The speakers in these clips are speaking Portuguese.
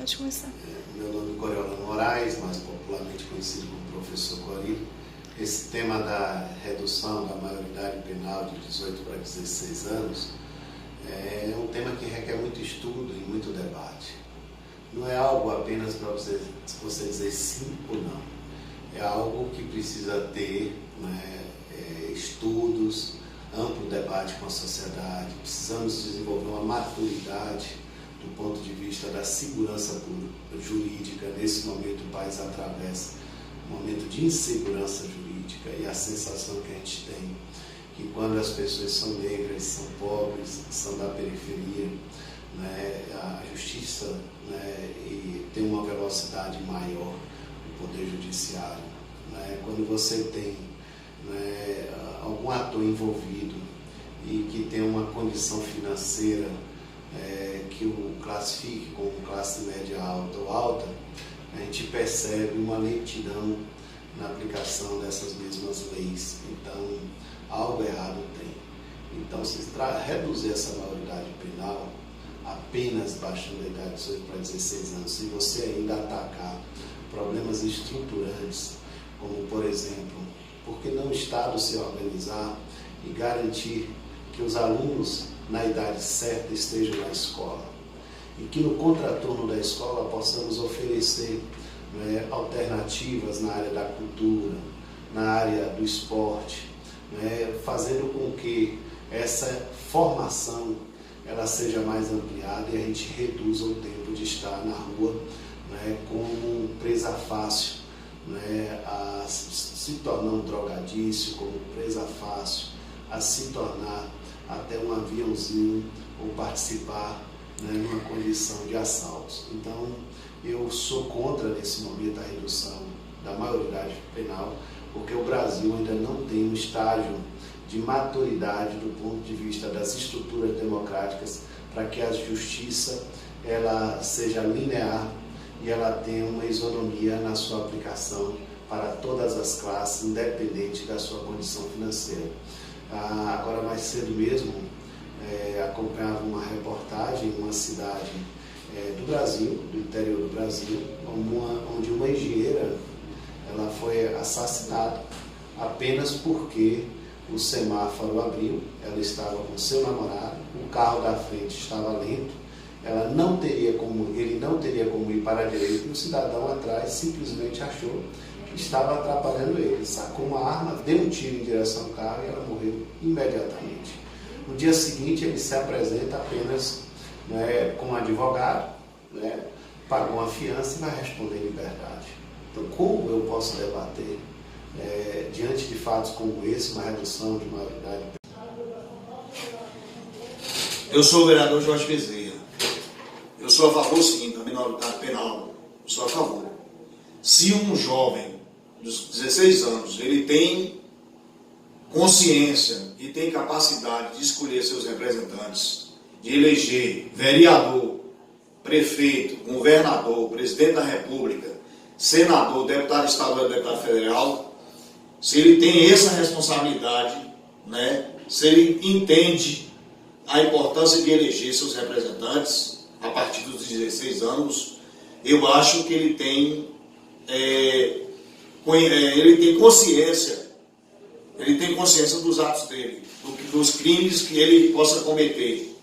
Pode começar. Meu nome é Coriolano Moraes, mais popularmente conhecido como Professor Cori. Esse tema da redução da maioridade penal de 18 para 16 anos é um tema que requer muito estudo e muito debate. Não é algo apenas para você dizer sim ou não. É algo que precisa ter estudos, amplo debate com a sociedade. Precisamos desenvolver uma maturidade do ponto de vista da segurança jurídica. Nesse momento o país atravessa um momento de insegurança jurídica e a sensação que a gente tem que quando as pessoas são negras, são pobres, são da periferia, a justiça e tem uma velocidade maior no poder judiciário. Quando você tem algum ator envolvido e que tem uma condição financeira que o classifique como classe média alta ou alta, a gente percebe uma lentidão na aplicação dessas mesmas leis. Então, algo errado tem. Então, se reduzir essa maioridade penal, apenas baixando a idade de 18 para 16 anos, se você ainda atacar problemas estruturantes, como, por exemplo, por que não o Estado se organizar e garantir que os alunos, na idade certa, estejam na escola? E que no contraturno da escola possamos oferecer alternativas na área da cultura, na área do esporte, fazendo com que essa formação ela seja mais ampliada e a gente reduza o tempo de estar na rua como presa fácil, a se tornar um drogadício, como presa fácil, a se tornar até um aviãozinho ou participar numa condição de assaltos. Então, eu sou contra, nesse momento, a redução da maioridade penal, porque o Brasil ainda não tem um estágio de maturidade do ponto de vista das estruturas democráticas para que a justiça ela seja linear e ela tenha uma isonomia na sua aplicação para todas as classes, independente da sua condição financeira. Agora, mais cedo mesmo, acompanhava uma reportagem em uma cidade do Brasil, do interior do Brasil, onde uma engenheira ela foi assassinada apenas porque o semáforo abriu, ela estava com seu namorado, o carro da frente estava lento, ele não teria como ir para a direita, e o cidadão atrás simplesmente achou que estava atrapalhando ele, sacou uma arma, deu um tiro em direção ao carro e ela morreu imediatamente. No dia seguinte ele se apresenta apenas como advogado, pagou uma fiança e vai responder em liberdade. Então, como eu posso debater diante de fatos como esse, uma redução de maioridade? Eu sou o vereador Jorge Bezerra. Eu sou a favor, sim, da minoridade penal. Eu sou a favor. Se um jovem dos 16 anos, ele tem consciência e tem capacidade de escolher seus representantes, de eleger vereador, prefeito, governador, presidente da república, senador, deputado estadual e deputado federal, se ele tem essa responsabilidade, se ele entende a importância de eleger seus representantes a partir dos 16 anos, eu acho que ele tem consciência dos atos dele, dos crimes que ele possa cometer,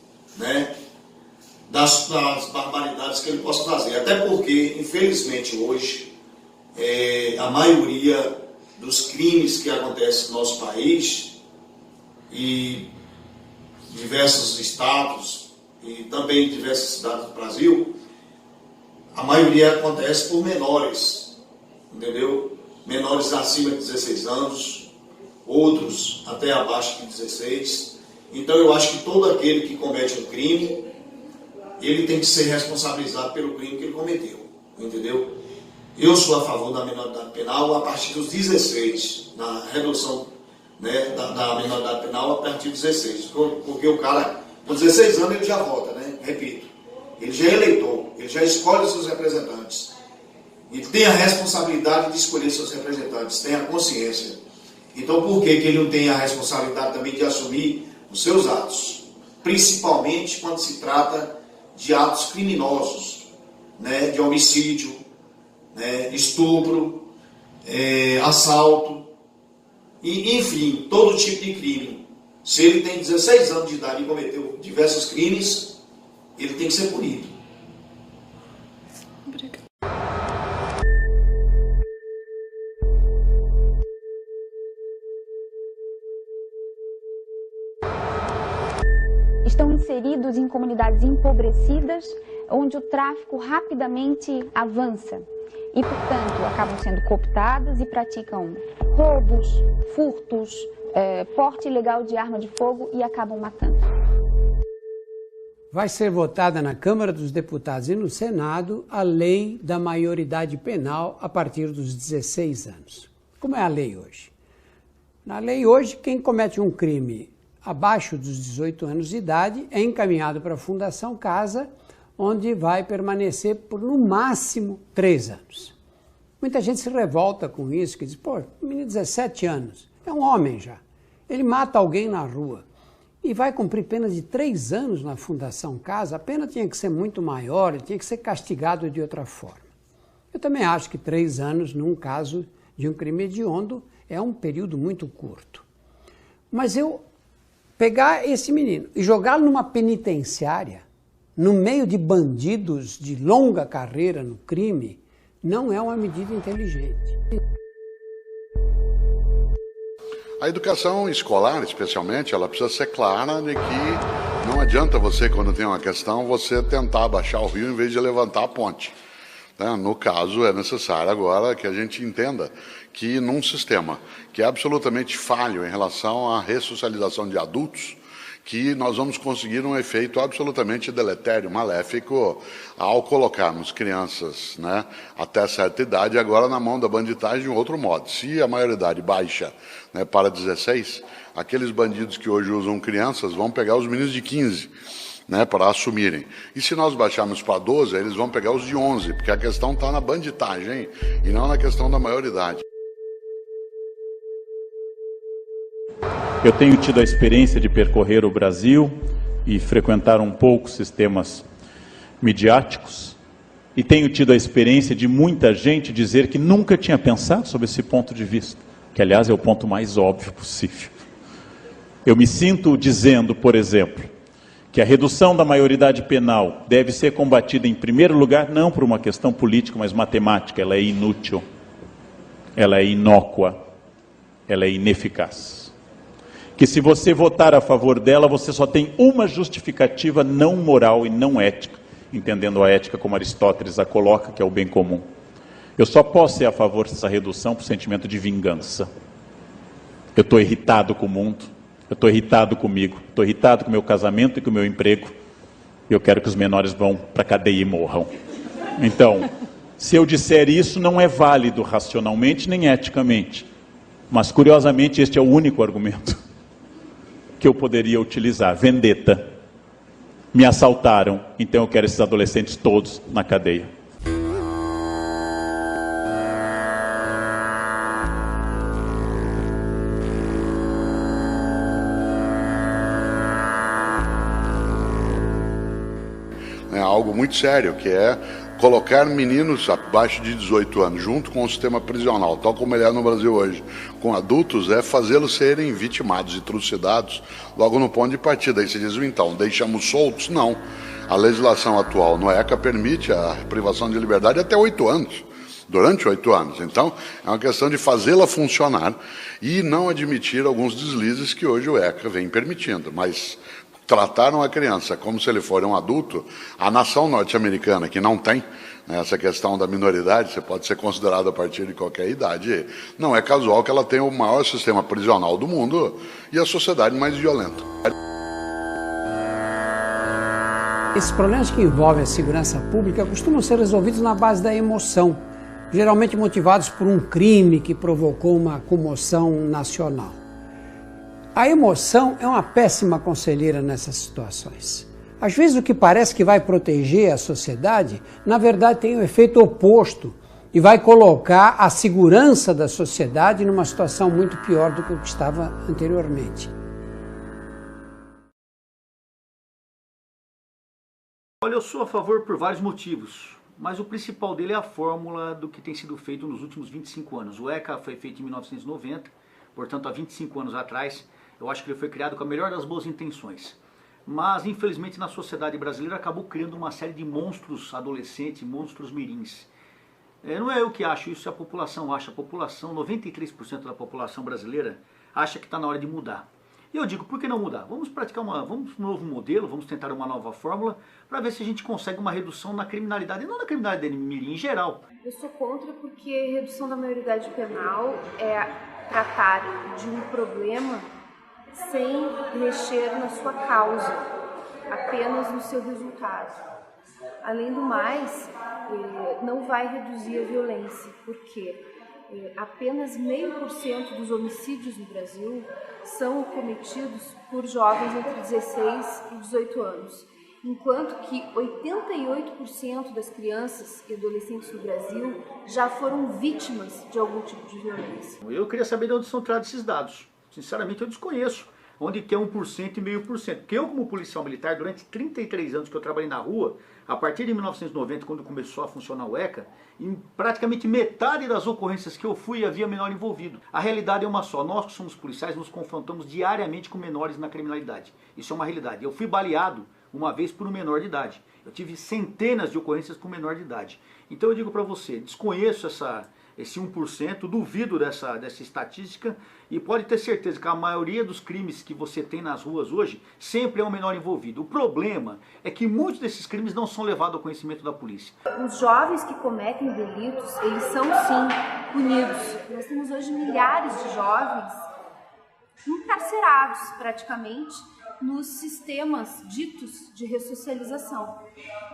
das barbaridades que ele possa fazer. Até porque, infelizmente, hoje, a maioria dos crimes que acontecem no nosso país e diversos estados e também diversas cidades do Brasil, a maioria acontece por menores, entendeu? Menores acima de 16 anos, outros até abaixo de 16. Então eu acho que todo aquele que comete um crime, ele tem que ser responsabilizado pelo crime que ele cometeu, entendeu? Eu sou a favor da minoridade penal a partir dos 16, na redução da minoridade penal a partir dos 16, porque o cara, com 16 anos, ele já vota, repito, ele já é eleitor, ele já escolhe os seus representantes, ele tem a responsabilidade de escolher seus representantes, tem a consciência. Então, por que ele não tem a responsabilidade também de assumir os seus atos? Principalmente quando se trata de atos criminosos, né, de homicídio, né, estupro, assalto, e, enfim, todo tipo de crime. Se ele tem 16 anos de idade e cometeu diversos crimes, ele tem que ser punido. Obrigada. Estão inseridos em comunidades empobrecidas, onde o tráfico rapidamente avança e, portanto, acabam sendo cooptados e praticam roubos, furtos, porte ilegal de arma de fogo e acabam matando. Vai ser votada na Câmara dos Deputados e no Senado a lei da maioridade penal a partir dos 16 anos. Como é a lei hoje? Na lei hoje, quem comete um crime abaixo dos 18 anos de idade é encaminhado para a Fundação Casa, onde vai permanecer por no máximo 3 anos. Muita gente se revolta com isso, que diz, pô, menino de 17 anos, é um homem já, ele mata alguém na rua e vai cumprir pena de 3 anos na Fundação Casa, a pena tinha que ser muito maior, ele tinha que ser castigado de outra forma. Eu também acho que 3 anos, num caso de um crime hediondo, é um período muito curto. Mas eu pegar esse menino e jogá-lo numa penitenciária, no meio de bandidos de longa carreira no crime, não é uma medida inteligente. A educação escolar, especialmente, ela precisa ser clara de que não adianta você, quando tem uma questão, você tentar baixar o rio em vez de levantar a ponte. No caso, é necessário agora que a gente entenda que num sistema que é absolutamente falho em relação à ressocialização de adultos, que nós vamos conseguir um efeito absolutamente deletério, maléfico, ao colocarmos crianças, né, até certa idade, agora na mão da bandidagem de um outro modo. Se a maioridade baixa, né, para 16, aqueles bandidos que hoje usam crianças vão pegar os meninos de 15, né, para assumirem. E se nós baixarmos para 12, eles vão pegar os de 11, porque a questão está na bandidagem e não na questão da maioridade. Eu tenho tido a experiência de percorrer o Brasil e frequentar um pouco sistemas midiáticos e tenho tido a experiência de muita gente dizer que nunca tinha pensado sobre esse ponto de vista, que aliás é o ponto mais óbvio possível. Eu me sinto dizendo, por exemplo, que a redução da maioridade penal deve ser combatida em primeiro lugar não por uma questão política, mas matemática. Ela é inútil, ela é inócua, ela é ineficaz. Que se você votar a favor dela, você só tem uma justificativa não moral e não ética, entendendo a ética como Aristóteles a coloca, que é o bem comum. Eu só posso ser a favor dessa redução por sentimento de vingança. Eu estou irritado com o mundo, eu estou irritado comigo, estou irritado com o meu casamento e com o meu emprego, e eu quero que os menores vão para a cadeia e morram. Então, se eu disser isso, não é válido racionalmente nem eticamente, mas curiosamente este é o único argumento que eu poderia utilizar. Vendetta. Me assaltaram, então eu quero esses adolescentes todos na cadeia. É algo muito sério, que é colocar meninos abaixo de 18 anos junto com o sistema prisional, tal como ele é no Brasil hoje, com adultos, é fazê-los serem vitimados e trucidados logo no ponto de partida. Aí se diz, então, deixamos soltos? Não. A legislação atual no ECA permite a privação de liberdade até 8 anos, durante 8 anos. Então, é uma questão de fazê-la funcionar e não admitir alguns deslizes que hoje o ECA vem permitindo, mas trataram a criança como se ele for um adulto. A nação norte-americana, que não tem, né, essa questão da minoridade, você pode ser considerado a partir de qualquer idade, não é casual que ela tenha o maior sistema prisional do mundo e a sociedade mais violenta. Esses problemas que envolvem a segurança pública costumam ser resolvidos na base da emoção, geralmente motivados por um crime que provocou uma comoção nacional. A emoção é uma péssima conselheira nessas situações. Às vezes o que parece que vai proteger a sociedade, na verdade tem o efeito oposto e vai colocar a segurança da sociedade numa situação muito pior do que o que estava anteriormente. Olha, eu sou a favor por vários motivos. mas o principal dele é a fórmula do que tem sido feito nos últimos 25 anos. O ECA foi feito em 1990, portanto há 25 anos atrás. Eu acho que ele foi criado com a melhor das boas intenções. Mas, infelizmente, na sociedade brasileira acabou criando uma série de monstros adolescentes, monstros mirins. Não é eu que acho, isso a população acha. A população, 93% da população brasileira acha que está na hora de mudar. E eu digo, por que não mudar? Vamos praticar vamos um novo modelo, vamos tentar uma nova fórmula para ver se a gente consegue uma redução na criminalidade, e não na criminalidade mirim, em geral. Eu sou contra porque redução da maioridade penal é tratar de um problema sem mexer na sua causa, apenas no seu resultado. Além do mais, não vai reduzir a violência, porque apenas 0,5% dos homicídios no Brasil são cometidos por jovens entre 16 e 18 anos, enquanto que 88% das crianças e adolescentes no Brasil já foram vítimas de algum tipo de violência. Eu queria saber de onde são tirados esses dados. Sinceramente, eu desconheço onde que é 1% e 0,5%. Porque eu, como policial militar, durante 33 anos que eu trabalhei na rua, a partir de 1990, quando começou a funcionar o ECA, em praticamente metade das ocorrências que eu fui, havia menor envolvido. A realidade é uma só. Nós que somos policiais nos confrontamos diariamente com menores na criminalidade. Isso é uma realidade. Eu fui baleado uma vez por um menor de idade. Eu tive centenas de ocorrências com menor de idade. Então eu digo para você, desconheço esse 1%, duvido dessa estatística e pode ter certeza que a maioria dos crimes que você tem nas ruas hoje sempre é um menor envolvido. O problema é que muitos desses crimes não são levados ao conhecimento da polícia. Os jovens que cometem delitos, eles são sim punidos. Nós temos hoje milhares de jovens encarcerados praticamente nos sistemas ditos de ressocialização.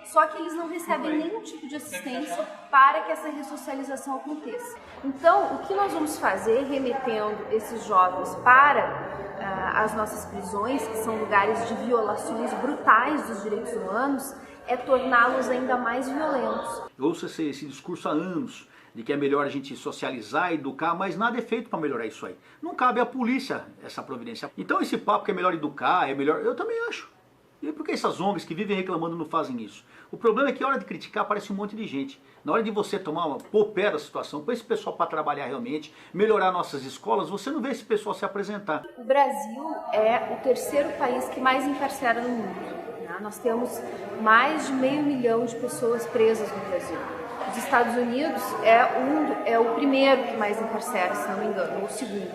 Só que eles não recebem nenhum tipo de assistência para que essa ressocialização aconteça. Então, o que nós vamos fazer remetendo esses jovens para as nossas prisões, que são lugares de violações brutais dos direitos humanos, é torná-los ainda mais violentos. Eu ouço esse discurso há anos, de que é melhor a gente socializar, educar, mas nada é feito para melhorar isso aí. Não cabe à polícia essa providência. Então esse papo que é melhor educar, é melhor... Eu também acho. E por que essas ONGs que vivem reclamando não fazem isso? O problema é que na hora de criticar aparece um monte de gente. Na hora de você pôr pé da situação, pôr esse pessoal para trabalhar realmente, melhorar nossas escolas, você não vê esse pessoal se apresentar. O Brasil é o terceiro país que mais encarcera no mundo. Nós temos mais de 500 mil de pessoas presas no Brasil. Os Estados Unidos é o primeiro que mais encarcera, se não me engano, ou o segundo.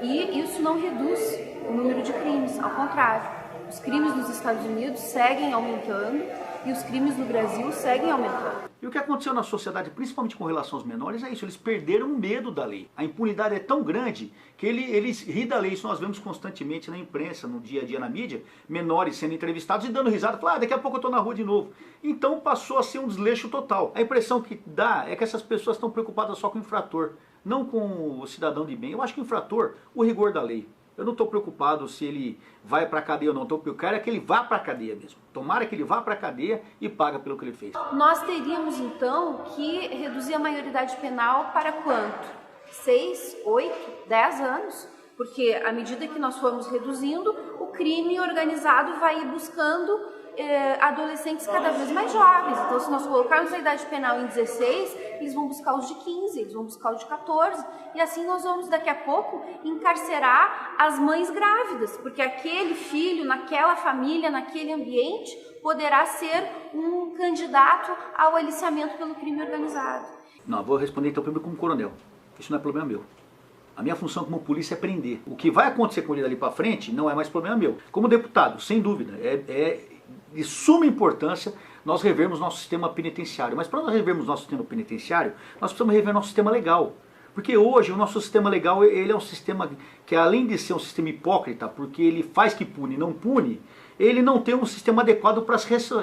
E isso não reduz o número de crimes, ao contrário. Os crimes nos Estados Unidos seguem aumentando e os crimes no Brasil seguem aumentando. E o que aconteceu na sociedade, principalmente com relação aos menores, é isso. Eles perderam o medo da lei. A impunidade é tão grande que eles riem da lei. Isso nós vemos constantemente na imprensa, no dia a dia na mídia, menores sendo entrevistados e dando risada. Falando, daqui a pouco eu estou na rua de novo. Então passou a ser um desleixo total. A impressão que dá é que essas pessoas estão preocupadas só com o infrator, não com o cidadão de bem. Eu acho que o infrator, o rigor da lei. Eu não estou preocupado se ele vai para a cadeia ou não. Eu quero é que ele vá para a cadeia mesmo. Tomara que ele vá para a cadeia e paga pelo que ele fez. Nós teríamos então que reduzir a maioridade penal para quanto? 6, 8, 10 anos? Porque à medida que nós formos reduzindo, o crime organizado vai ir buscando adolescentes cada vez mais jovens. Então, se nós colocarmos a idade penal em 16, eles vão buscar os de 15, eles vão buscar os de 14, e assim nós vamos daqui a pouco encarcerar as mães grávidas, porque aquele filho, naquela família, naquele ambiente, poderá ser um candidato ao aliciamento pelo crime organizado. Não, vou responder então primeiro como coronel. Isso não é problema meu. A minha função como polícia é prender. O que vai acontecer com ele dali para frente não é mais problema meu. Como deputado, sem dúvida, é de suma importância nós revermos nosso sistema penitenciário. Mas para nós revermos nosso sistema penitenciário, nós precisamos rever nosso sistema legal. Porque hoje o nosso sistema legal ele é um sistema que, além de ser um sistema hipócrita, porque ele faz que pune e não pune, ele não tem um sistema adequado para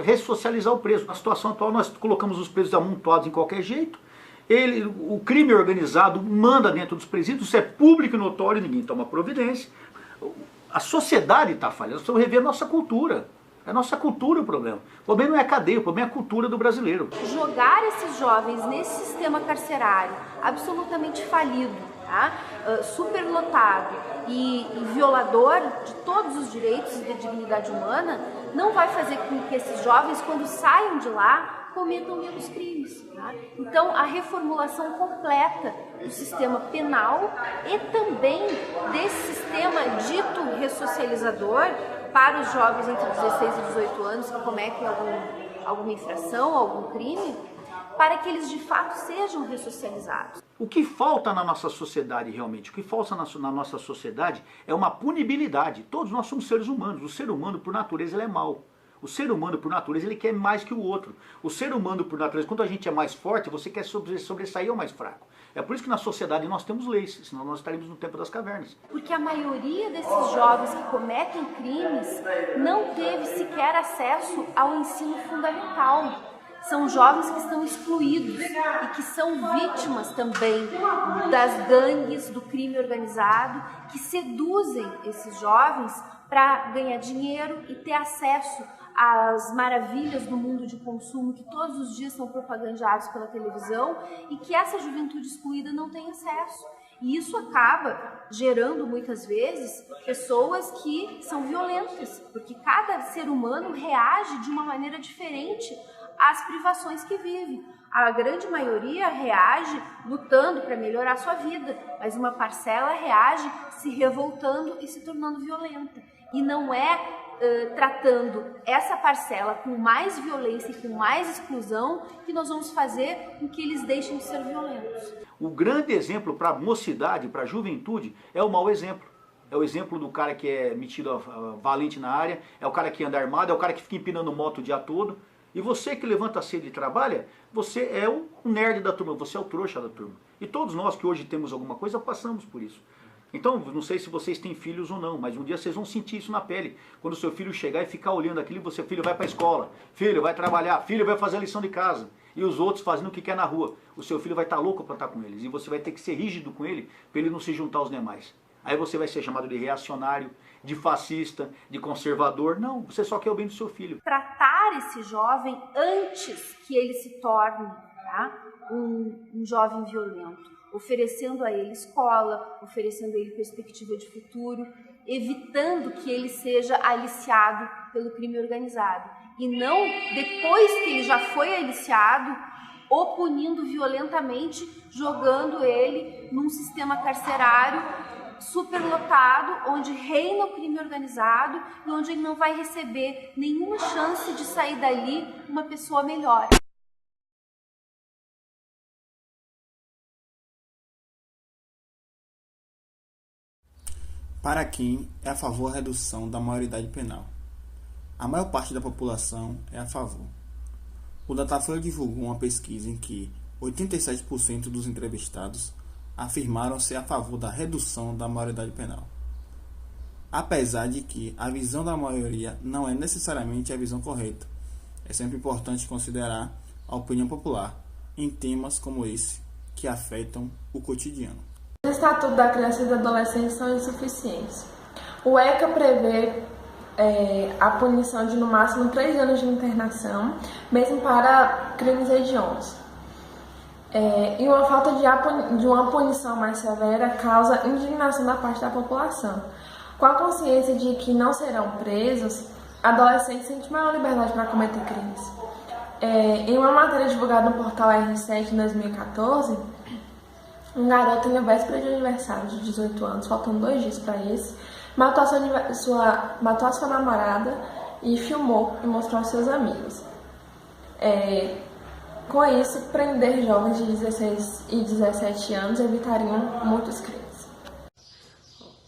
ressocializar o preso. Na situação atual nós colocamos os presos amontoados em qualquer jeito. O crime organizado manda dentro dos presídios, isso é público e notório, ninguém toma providência. A sociedade está falhando, nós precisamos rever a nossa cultura. É a nossa cultura o problema. O problema não é a cadeia, o problema é a cultura do brasileiro. Jogar esses jovens nesse sistema carcerário absolutamente falido, tá? Superlotado e violador de todos os direitos e da dignidade humana, não vai fazer com que esses jovens, quando saiam de lá, cometam menos crimes. Tá? Então, a reformulação completa do sistema penal e também desse sistema dito ressocializador para os jovens entre 16 e 18 anos que cometem alguma infração, algum crime, para que eles de fato sejam ressocializados. O que falta na nossa sociedade realmente, o que falta na nossa sociedade é uma punibilidade. Todos nós somos seres humanos, o ser humano por natureza ele é mau. O ser humano por natureza ele quer mais que o outro. O ser humano por natureza, quando a gente é mais forte, você quer sobressair ao mais fraco. É por isso que na sociedade nós temos leis, senão nós estaríamos no tempo das cavernas. Porque a maioria desses jovens que cometem crimes não teve sequer acesso ao ensino fundamental. São jovens que estão excluídos e que são vítimas também das gangues do crime organizado que seduzem esses jovens para ganhar dinheiro e ter acesso às maravilhas do mundo de consumo que todos os dias são propagandeados pela televisão e que essa juventude excluída não tem acesso. E isso acaba gerando, muitas vezes, pessoas que são violentas, porque cada ser humano reage de uma maneira diferente às privações que vive. A grande maioria reage lutando para melhorar a sua vida, mas uma parcela reage se revoltando e se tornando violenta. E não é tratando essa parcela com mais violência e com mais exclusão que nós vamos fazer com que eles deixem de ser violentos. O grande exemplo para a mocidade, para a juventude, é o mau exemplo. É o exemplo do cara que é metido valente na área, é o cara que anda armado, é o cara que fica empinando moto o dia todo. E você que levanta cedo e trabalha, você é o nerd da turma, você é o trouxa da turma. E todos nós que hoje temos alguma coisa, passamos por isso. Então, não sei se vocês têm filhos ou não, mas um dia vocês vão sentir isso na pele. Quando o seu filho chegar e ficar olhando aquilo, você, filho, vai para a escola, filho, vai trabalhar, filho, vai fazer a lição de casa. E os outros fazendo o que quer na rua. O seu filho vai estar louco para estar com eles. E você vai ter que ser rígido com ele, para ele não se juntar aos demais. Aí você vai ser chamado de reacionário, de fascista, de conservador. Não, você só quer o bem do seu filho. Tratar esse jovem antes que ele se torne, tá, um jovem violento. Oferecendo a ele escola, oferecendo a ele perspectiva de futuro, evitando que ele seja aliciado pelo crime organizado. E não, depois que ele já foi aliciado, o punindo violentamente, jogando ele num sistema carcerário superlotado, onde reina o crime organizado e onde ele não vai receber nenhuma chance de sair dali uma pessoa melhor. Para quem é a favor da redução da maioridade penal? A maior parte da população é a favor. O Datafolha divulgou uma pesquisa em que 87% dos entrevistados afirmaram ser a favor da redução da maioridade penal. Apesar de que a visão da maioria não é necessariamente a visão correta, é sempre importante considerar a opinião popular em temas como esse que afetam o cotidiano. O Estatuto da Criança e do Adolescente são insuficientes. O ECA prevê a punição de no máximo 3 anos de internação, mesmo para crimes hediondos. E uma falta de uma punição mais severa causa indignação da parte da população. Com a consciência de que não serão presos, adolescentes sentem maior liberdade para cometer crimes. Em uma matéria divulgada no portal R7 em 2014, um garoto, na véspera de aniversário de 18 anos, faltando 2 dias para esse, matou a sua namorada e filmou e mostrou aos seus amigos. Com isso, prender jovens de 16 e 17 anos evitariam muitos crimes.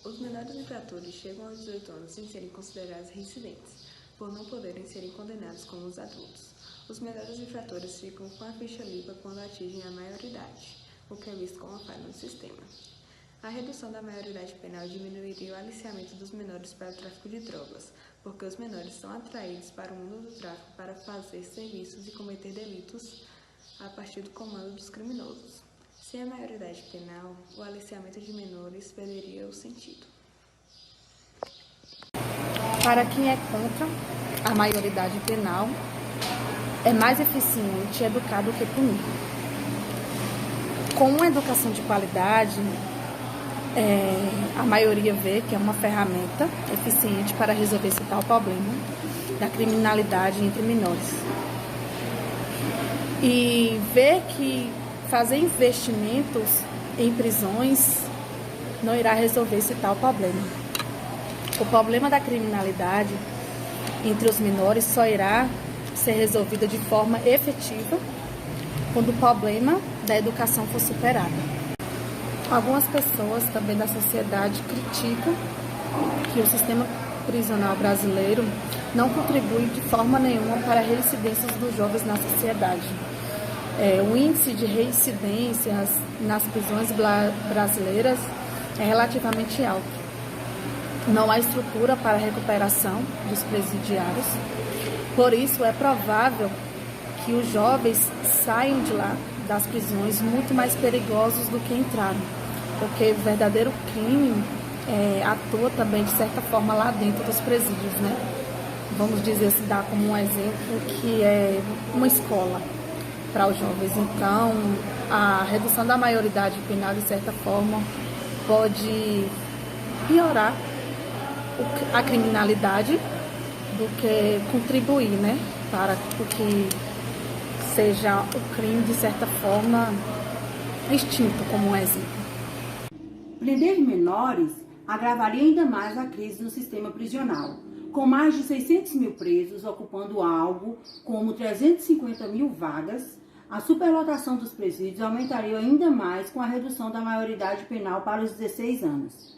Os menores infratores chegam aos 18 anos sem serem considerados reincidentes, por não poderem serem condenados como os adultos. Os menores infratores ficam com a ficha limpa quando atingem a maioridade, o que é visto como uma falha no sistema. A redução da maioridade penal diminuiria o aliciamento dos menores para o tráfico de drogas, porque os menores são atraídos para o mundo do tráfico para fazer serviços e cometer delitos a partir do comando dos criminosos. Sem a maioridade penal, o aliciamento de menores perderia o sentido. Para quem é contra a maioridade penal, é mais eficiente educar do que punir. Com uma educação de qualidade, a maioria vê que é uma ferramenta eficiente para resolver esse tal problema da criminalidade entre menores. e ver que fazer investimentos em prisões não irá resolver esse tal problema. O problema da criminalidade entre os menores só irá ser resolvido de forma efetiva quando o problema da educação for superado. Algumas pessoas também da sociedade criticam que o sistema prisional brasileiro não contribui de forma nenhuma para a reincidência dos jovens na sociedade. O índice de reincidências nas prisões brasileiras é relativamente alto. Não há estrutura para a recuperação dos presidiários, por isso é provável que os jovens saiam de lá, das prisões, muito mais perigosos do que entraram, porque o verdadeiro crime atua também, de certa forma, lá dentro dos presídios, né? Vamos dizer, se dá como um exemplo que é uma escola para os jovens. Então, a redução da maioridade penal, de certa forma, pode piorar a criminalidade do que contribuir, né, para que seja o crime, de certa forma, extinto, como um exemplo. Prender menores agravaria ainda mais a crise no sistema prisional. Com mais de 600 mil presos ocupando algo como 350 mil vagas, a superlotação dos presídios aumentaria ainda mais com a redução da maioridade penal para os 16 anos.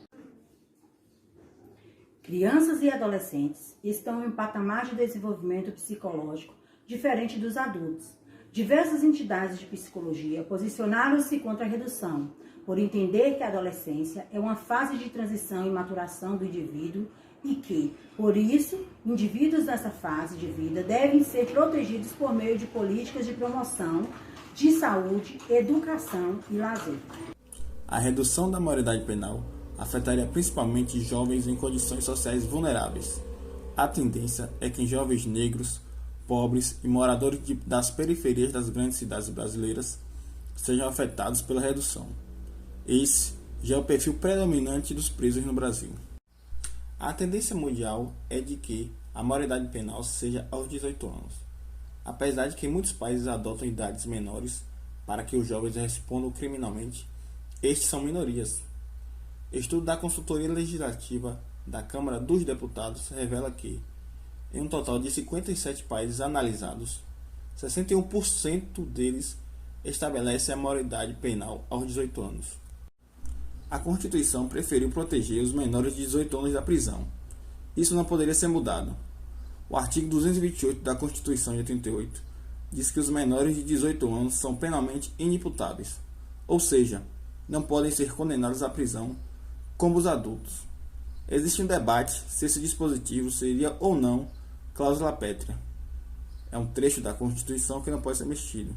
Crianças e adolescentes estão em um patamar de desenvolvimento psicológico diferente dos adultos. Diversas entidades de psicologia posicionaram-se contra a redução, por entender que a adolescência é uma fase de transição e maturação do indivíduo e que, por isso, indivíduos dessa fase de vida devem ser protegidos por meio de políticas de promoção de saúde, educação e lazer. A redução da maioridade penal afetaria principalmente jovens em condições sociais vulneráveis. A tendência é que jovens negros, pobres e moradores das periferias das grandes cidades brasileiras sejam afetados pela redução. Esse já é o perfil predominante dos presos no Brasil. A tendência mundial é de que a maioridade penal seja aos 18 anos, apesar de que muitos países adotam idades menores para que os jovens respondam criminalmente. Estes são minorias. Estudo da Consultoria Legislativa da Câmara dos Deputados revela que, em um total de 57 países analisados, 61% deles estabelecem a maioridade penal aos 18 anos. A Constituição preferiu proteger os menores de 18 anos da prisão. Isso não poderia ser mudado. O artigo 228 da Constituição de 88 diz que os menores de 18 anos são penalmente inimputáveis, ou seja, não podem ser condenados à prisão como os adultos. Existe um debate se esse dispositivo seria ou não cláusula pétrea. É um trecho da Constituição que não pode ser mexido.